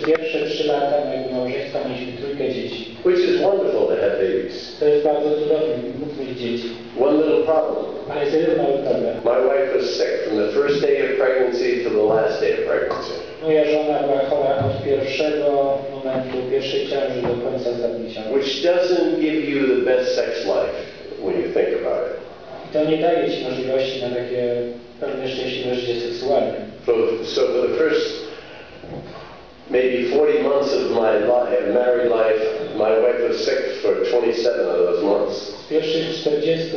pierwsze 3 lata mojego małżeństwa mieliśmy 3 dzieci. Which is wonderful to have babies. To jest bardzo cudowne, mógł mieć dzieci. One little problem. Ale jest jeden mały problem. My wife was sick from the first day of pregnancy to the last day of pregnancy. Moja żona była chora od pierwszego momentu pierwszej ciąży do końca ostatniej ciąży. Which doesn't give you the best sex life when you think about it. I to nie daje ci możliwości na takie pewne szczęśliwe życie seksualne. So for the first maybe 40 months of my married life, my wife was sick for 27 of those months. Z pierwszych 40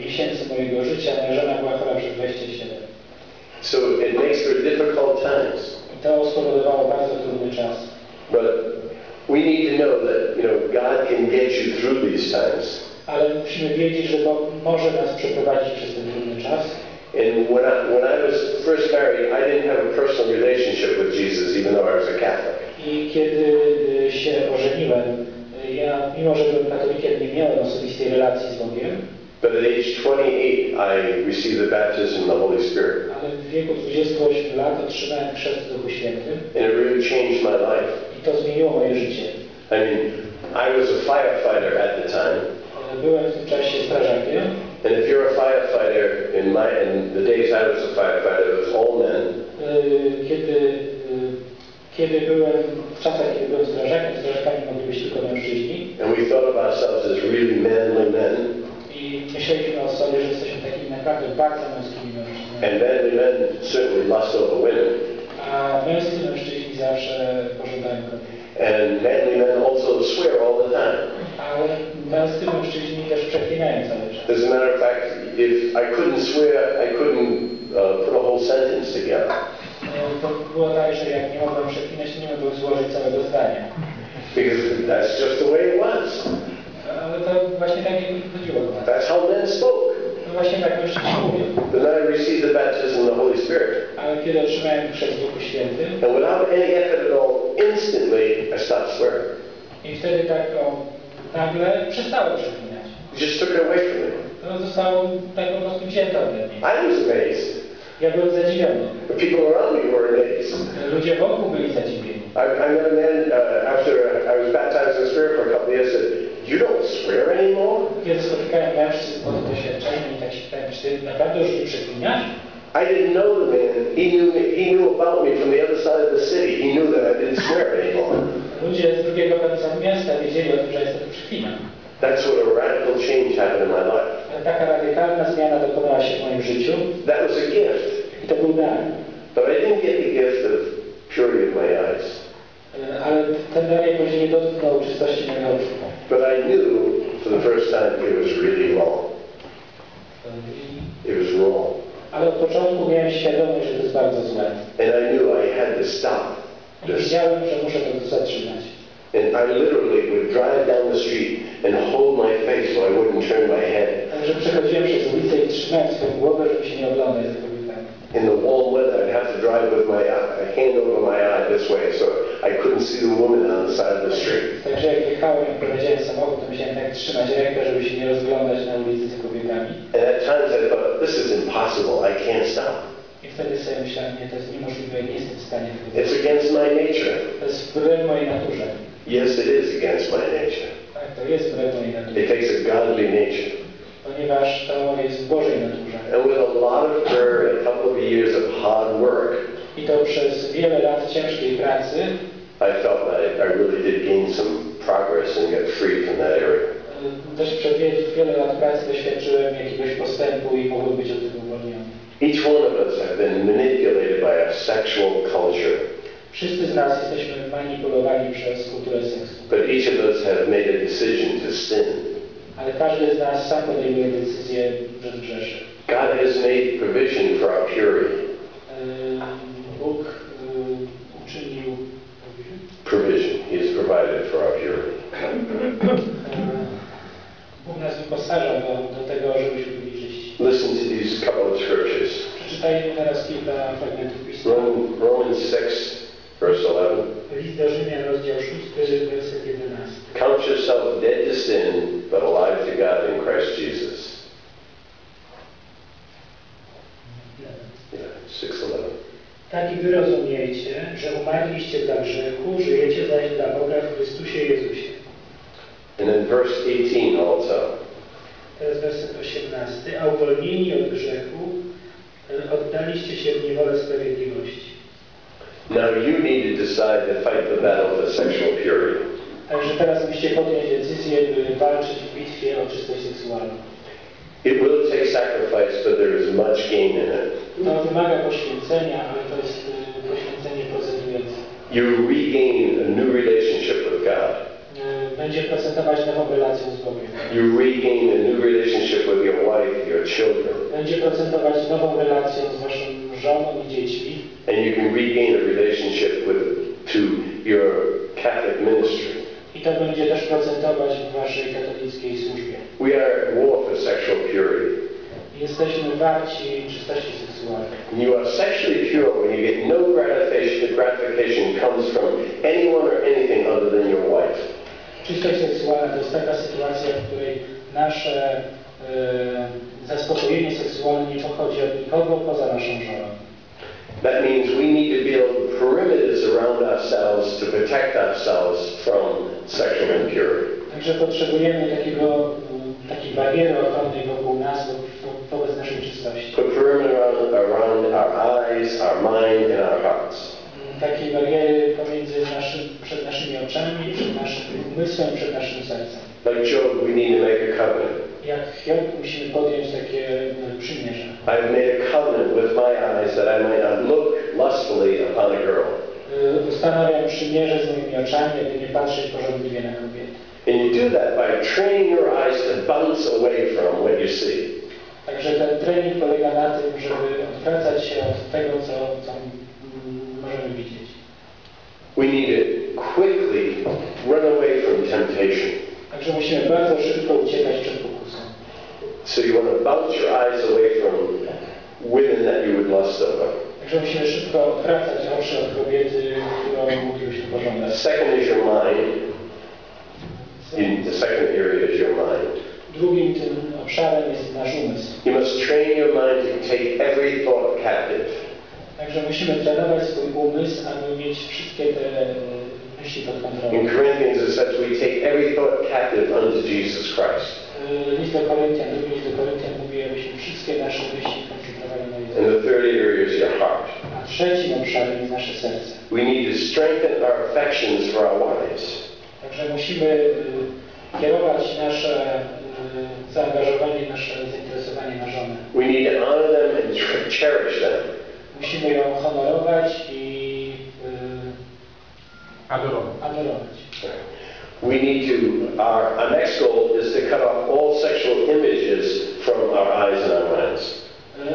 miesięcy mojego życia moja żona była chora przez 27. So it makes for difficult times. I to spowodowało bardzo trudny czas. But we need to know that, God can get you through these times. Ale musimy wiedzieć, że Bóg może nas przeprowadzić przez ten trudny czas. And when I was first married, I didn't have a personal relationship with Jesus, even though I was a Catholic. I kiedy się ożeniłem, ja, mimo że byłem katolikiem, nie miałem osobistej relacji z Bogiem. But at age 28, I received the baptism of the Holy Spirit. Ale w wieku 28 lat otrzymałem chrzest w Duchu Świętym. And it really changed my life. I to zmieniło moje życie. I mean, I was a firefighter at the time. Byłem w tym czasie strażakiem. And if you're a firefighter, in the days I was a firefighter, it was all men. Kiedy byłem, w czasach, kiedy byłem strażakiem, strażakami mogli być tylko mężczyźni. And we thought of ourselves as really manly men. I myśleliśmy o sobie, że jesteśmy takimi naprawdę bardzo męskimi mężczyznami. And manly men certainly lust over women. A męscy mężczyźni zawsze pożądają kobiet. And manly men also swear all the time. Ale męscy mężczyźni też przeklinają cały czas. As a matter of fact, if I couldn't swear, I couldn't put a whole sentence together. To było tak, że jak nie mogłem przeklinać, nie mogłem złożyć całego zdania. Because that's just the way it was. Ale to właśnie tak jak chodziło. That's how men spoke. No właśnie tak mężczyźni mówią. Then I received the baptism of the Holy Spirit. Ale kiedy otrzymałem chrzest w Duchu Świętym, And without any effort at all, instantly I stopped swearing. I wtedy tak nagle przestałem przeklinać. It just took it away from me. To zostało tak po prostu wzięte ode mnie. I was amazed. Ja byłem zadziwiony. The people around me were amazed. Ludzie wokół byli zadziwieni. I met a man after I was baptized in the Spirit for a couple of years said, "You don't swear anymore?" Kiedy spotykałem mężczyzn pod doświadczeniem i tak się pytałem, czy ty naprawdę już nie przeklinasz? I didn't know the man. He knew about me from the other side of the city. He knew that I didn't swear anymore. Ludzie z drugiego końca miasta wiedzieli o tym, że jestem przeklinam. That's what a radical change happened in my life. Ale taka radykalna zmiana dokonała się w moim życiu. That was a gift. I to był dar. But I didn't get the gift of purity of my eyes. Ale ten dar jakoś nie dotknął czystości mojego oczu. But I knew for the first time it was really wrong. It was wrong. Ale od początku miałem świadomość, że to jest bardzo złe. And I knew I had to stop. I wiedziałem, że muszę to zatrzymać. And I literally would drive down the street and hold my face so I wouldn't turn my head. Także przechodziłem przez ulicę i trzymałem swoją głowę, żeby się nie oglądać za kobietami. In the warm weather, I'd have to drive with my hand over my eye this way so I couldn't see the woman on the side of the street. Także jak jechałem i prowadziłem samochód, to musiałem tak trzymać rękę, żeby się nie rozglądać na ulicy za kobietami. And at times I thought, this is impossible. I can't stop. I wtedy sobie myślałem, nie, to jest niemożliwe, nie jestem w stanie tego It's against my nature. To jest wbrew mojej naturze. Yes, it is against my nature. Tak, to jest wbrew mojej naturze. It takes a godly nature. Ponieważ to jest w Bożej naturze. And with a lot of prayer and a couple of years of hard work, I to przez wiele lat ciężkiej pracy, I felt that I really did gain some progress and get free from that area. Też przez wiele lat pracy doświadczyłem jakiegoś postępu i mogłem być od tego uwolniony. Each one of us have been manipulated by a sexual culture. Wszyscy z nas jesteśmy manipulowani przez kulturę seksu. But each of us have made a decision to sin. Ale każdy z nas sam podejmuje decyzję, że grzeszy. God has made provision for our purity. Bóg uczynił provision. He has provided for our purity. Bóg nas wyposaża do tego, żebyśmy byli czyści. Listen to these couple of scriptures. Przeczytajmy teraz kilka fragmentów Pisma. Romans 6, verse 11. List do Rzymian, rozdział 6, werset 11. Count yourself dead to sin, but alive to God in Christ Jesus. Yeah, 6:11. Tak i wy rozumiejcie, że umarli umarliście dla grzechu, żyjecie zaś dla Boga w Chrystusie Jezusie. And then verse 18 also. Teraz werset 18. A uwolnieni od grzechu oddaliście się w niewolę sprawiedliwości. Now you need to decide to fight the battle for sexual purity. Także teraz musicie podjąć decyzję, by walczyć w bitwie o czystość seksualną. It will take sacrifice, but there is much gain in it. To wymaga poświęcenia, ale to jest poświęcenie procedujące. You regain a new relationship with God. Będzie procentować nową relacją z Bogiem. You regain a new relationship with your wife, your children. Będzie procentować nową relacją z waszą żoną i dziećmi. And you can regain a relationship to your Catholic ministry. I to będzie też procentować w waszej katolickiej służbie. We are at war for sexual purity. Jesteśmy warci czystości seksualnej. You are sexually pure when you get no gratification comes from anyone or anything other than your wife. Czystość seksualna to jest taka sytuacja, w której nasze zaspokojenie seksualne nie pochodzi od nikogo poza naszą żoną. That means we need to build perimeters around ourselves to protect ourselves from sexual impurity. Także potrzebujemy takiej bariery ochronnej wokół nas, wobec naszej czystości. Put perimeter around our eyes, our mind, and our hearts. Takiej bariery przed naszymi oczami, przed naszym umysłem, przed naszym sercem. Like Job, we need to make a covenant. Jak Job musimy podjąć takie przymierze. I've made a covenant with my eyes that I might not look lustfully upon a girl. Ustanawiam przymierze z moimi oczami, aby nie patrzeć pożądliwie na kobiety. And you do that by training your eyes to bounce away from what you see. Także ten trening polega na tym, żeby odwracać się od tego, co możemy widzieć. We need to quickly run away from temptation. Także musimy bardzo szybko uciekać przed pokusą. So you want to bounce your eyes away from women that you would lust over. Także musimy szybko odwracać oczy od kobiety, którą moglibyśmy pożądać. Second is your mind. The second area is your mind. Drugim tym obszarem jest nasz umysł. You must train your mind to take every thought captive. Także musimy trenować swój umysł, aby mieć wszystkie te myśli pod kontrolą. In Corinthians it says we take every thought captive unto Jesus Christ. List do Koryntian mówi, abyśmy wszystkie nasze myśli koncentrowali na Jezusa. And the third area is your heart. A trzecim obszarem jest nasze serce. We need to strengthen our affections for our wives. Także musimy kierować nasze zaangażowanie, nasze zainteresowanie na żonę. We need to honor them and cherish them. Musimy ją honorować i adorować. We need to, our next goal is to cut off all sexual images from our eyes and our minds.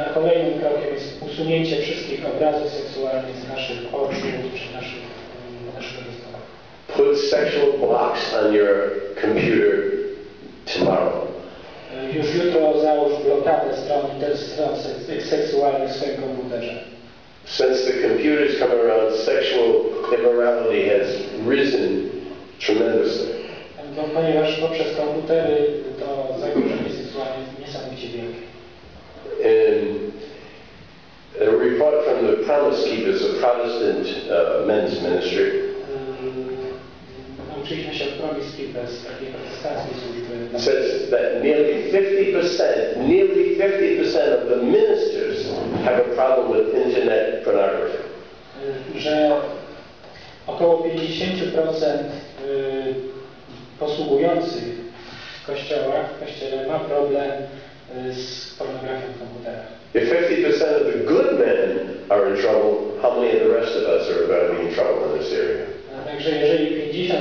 A kolejnym krokiem jest usunięcie wszystkich obrazów seksualnych z naszych oczu czy naszych rozmów. Put sexual blocks on your computer tomorrow. Już jutro załóż blokadę stron seksualnych w swoim komputerze. Since the computers come around, sexual immorality has risen tremendously. Ponieważ poprzez komputery to zagrożenie seksualne jest niesamowicie wielkie. In a report from the Promise Keepers, a Protestant men's ministry, nauczyliśmy się od Promise Keepers, takiej protestanckiej służby. Says that nearly 50% of the ministers have a problem with internet pornography. Że około 50% posługujących w kościele ma problem z pornografią w komputerach. If 50% of the good men are in trouble, how many of the rest of us are going to be in trouble in this area? Także jeżeli 50%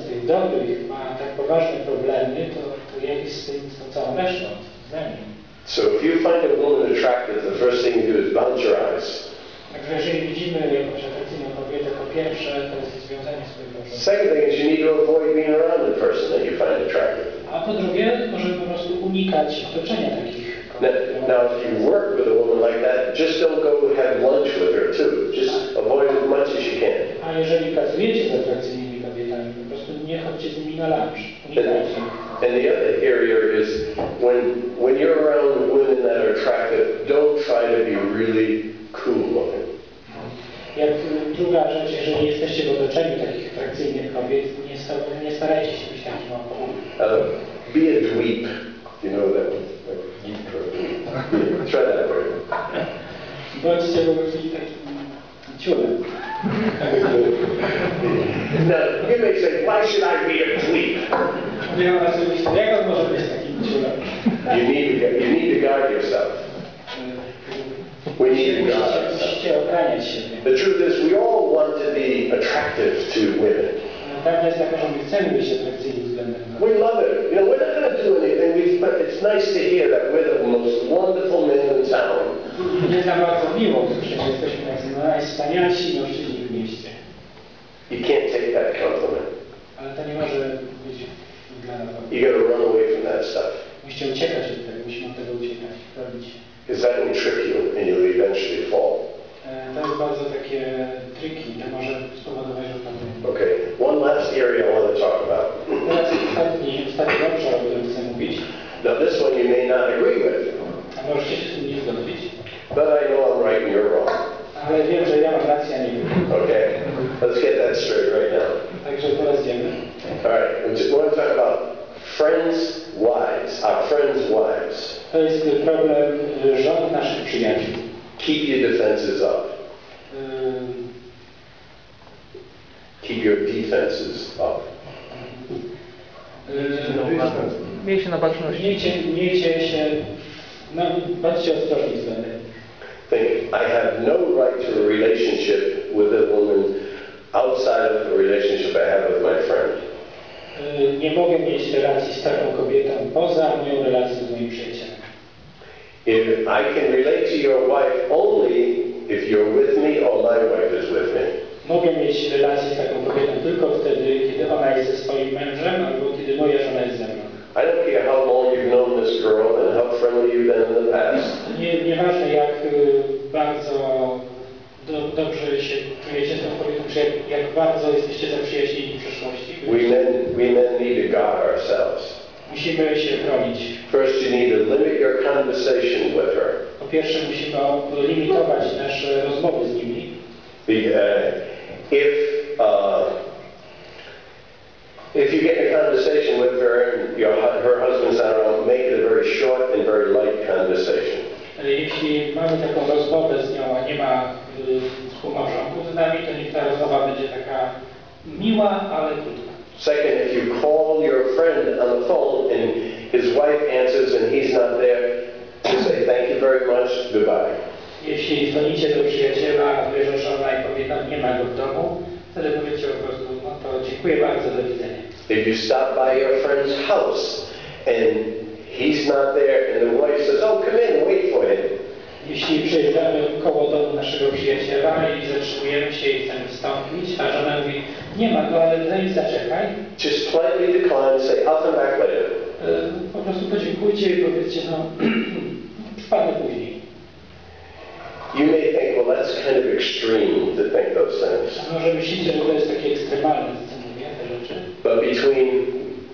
tych dobrych ma tak poważne problemy, to jak jest z tym całą resztą, z nami? So if you find a woman attractive, the first thing you do is bounce your eyes. Także jeżeli widzimy jakąś atrakcyjną kobietę, to pierwsze to jest związanie swojego oczu. Second thing is you need to avoid being around the person that you find attractive. A po drugie, możemy po prostu unikać otoczenia takich kobiet. Now if you work with a woman like that, just don't go have lunch with her too. Just avoid as much as you can. A jeżeli pracujecie z atrakcyjnymi kobietami, po prostu nie chodźcie z nimi na lunch. Unikajcie. And the other area is when you're around women that are attractive, don't try to be really cool looking. Jak druga Druga rzecz, jeżeli jesteście w otoczeniu takich atrakcyjnych kobiet, nie starajcie się być takim około. Be a dweeb. You know that one? Like geek or dweeb. Try that word. Bądźcie po prostu takim ciulem. Now, you may say, why should I be a dweeb? Ja was myślę, jak on może być takim ciulem? You need to guard yourself. We need to guard ourselves. Musicie ochraniać siebie. The truth is, we all want to be attractive to women. Prawda jest taka, że my chcemy być atrakcyjni względem nas. We love it. You know, we're not going to do anything, but it's nice to hear that we're the most wonderful men in town. Jest nam bardzo miło, że jesteśmy najwspanialsi mężczyźni w mieście. You can't take that compliment. Ale to nie może być dla nas. You got to run away from that stuff. Musicie uciekać od tego, musimy od tego uciekać, robić. Because that will trick you and you'll eventually fall. To jest bardzo takie triki, to może spowodować, że tam... Okay, one last area I want to talk about. Teraz ostatni obszar, o którym chcę mówić. Now this one you may not agree with. A możecie się z tym nie zgodzić. But I know I'm right and you're wrong. Ale wiem, że ja mam rację, a nie wiem. Okay, let's get that straight right now. Także teraz wiemy. All right, we want to talk about friends' wives, our friends' wives. To jest problem żon naszych przyjaciół. Keep your defenses up. Keep your defenses up. Miejcie na baczności. Miejcie się, bądźcie ostrożni względem. Think, I have no right to a relationship with a woman outside of the relationship I have with my friend. Nie mogę mieć relacji z taką kobietą poza moją relacją z moim przyjacielem. If I can relate to your wife only if you're with me or my wife is with me. Mogę mieć relację z taką kobietą tylko wtedy, kiedy ona jest ze swoim mężem, albo kiedy moja żona jest ze mną. I don't care how long you've known this girl and how friendly you've been in the past. Nieważne jak bardzo dobrze się czujecie z tą kobietą, czy jak bardzo jesteście zaprzyjaźnieni w przeszłości. We men need to guard ourselves. Musimy się chronić. First, you need to limit your conversation with her. Po pierwsze, musimy limitować nasze rozmowy z nimi. If you get in a conversation with her and her husband's not around, make it a very short and very light conversation. Jeśli mamy taką rozmowę z nią, a nie ma współmałżonków z nami, to niech ta rozmowa będzie taka miła, ale krótka. Second, if you call your friend on the phone and his wife answers and he's not there, you say thank you very much, goodbye. Jeśli dzwonicie do przyjaciela, a wie, że ona i kobieta nie ma go w domu, wtedy powiecie po prostu, no to dziękuję bardzo, do widzenia. If you stop by your friend's house and he's not there and the wife says, oh, come in, wait for him. Jeśli przejeżdżamy koło domu naszego przyjaciela i zatrzymujemy się i chcemy wstąpić, a żona mówi, nie ma go, ale zaczekaj. Just politely decline, say, I'll come back later. Po prostu podziękujcie i powiedzcie, no, wpadnę później. You may think, well, that's kind of extreme to think those things. Może myślicie, że to jest takie ekstremalne, co mówię, te rzeczy. But between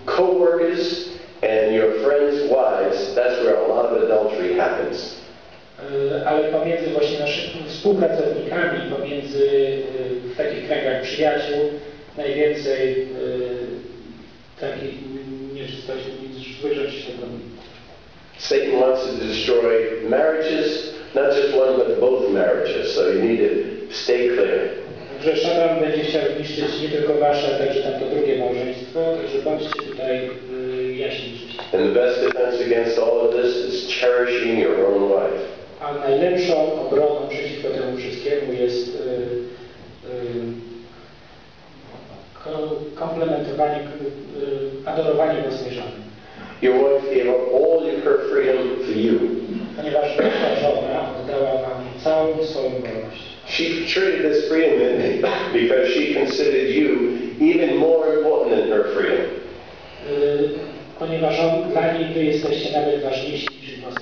co-workers and your friends' wives, that's where a lot of adultery happens. Ale pomiędzy właśnie naszymi współpracownikami, pomiędzy w takich kręgach przyjaciół, najwięcej takich nieczystości, złych rzeczy się robi. Satan wants to destroy marriages, not just one, but both marriages, so you need to stay clear. Także szatan będzie chciał zniszczyć nie tylko wasze, ale także tamto drugie małżeństwo, także bądźcie tutaj jaśni. And the best defense against all of this is cherishing your own wife. A najlepszą obroną przeciwko temu wszystkiemu jest komplementowanie, adorowanie własnej żony. Your wife gave up all of her freedom for you. Ponieważ wasza żona oddała wam całą swoją wolność. She treated this freedom because she considered you even more important than her freedom. Ponieważ dla niej wy jesteście nawet ważniejsi niż własna